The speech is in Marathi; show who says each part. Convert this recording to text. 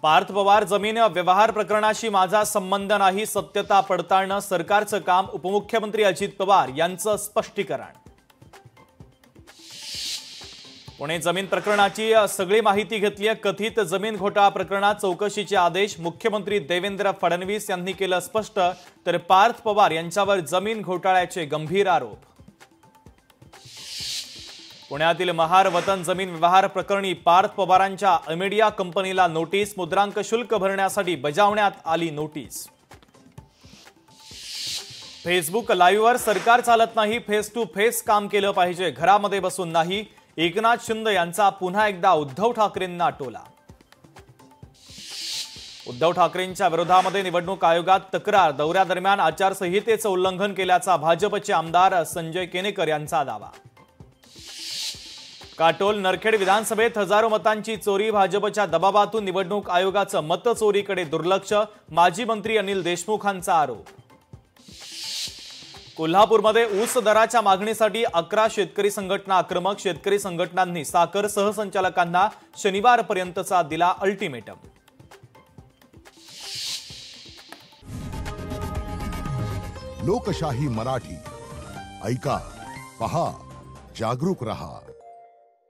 Speaker 1: पार्थ पवार जमीन व्यवहार प्रकरणाशी माझा संबंध नाही, सत्यता पडताळणं सरकारचं काम, उपमुख्यमंत्री अजित पवार यांचं स्पष्टीकरण। पुणे जमीन प्रकरणाची सगळी माहिती घेतली आहे। कथित जमीन घोटाळा प्रकरणात चौकशीचे आदेश मुख्यमंत्री देवेंद्र फडणवीस यांनी केलं स्पष्ट, तर पार्थ पवार यांच्यावर जमीन घोटाळ्याचे गंभीर आरोप। पुण्यातील महार वतन जमीन व्यवहार प्रकरणी पार्थ पवारांच्या अमेडिया कंपनीला नोटीस, मुद्रांक शुल्क भरण्यासाठी बजावण्यात आली नोटीस। फेसबुक लाईव्हवर सरकार चालत नाही, फेस टू फेस काम केलं पाहिजे, घरामध्ये बसून नाही। एकनाथ शिंदे यांचा पुन्हा एकदा उद्धव ठाकरेंना टोला। उद्धव ठाकरेंच्या विरोधामध्ये निवडणूक आयोगात तक्रार, दौऱ्यादरम्यान आचारसंहितेचं उल्लंघन केल्याचा भाजपचे आमदार संजय केनेकर यांचा दावा। काटोल नरखेड विधानसभेत हजारो मतांची चोरी, भाजपच्या दबावातून निवडणूक आयोगाचं मतचोरीकडे दुर्लक्ष, माजी मंत्री अनिल देशमुखांचा आरोप। कोल्हापूरमध्ये ऊस दराच्या मागणीसाठी 11 शेतकरी संघटना आक्रमक, शेतकरी संघटनांनी साखर सहसंचालकांना शनिवारपर्यंतचा दिला अल्टिमेटम।
Speaker 2: लोकशाही मराठी ऐका, पहा, जागरूक रहा।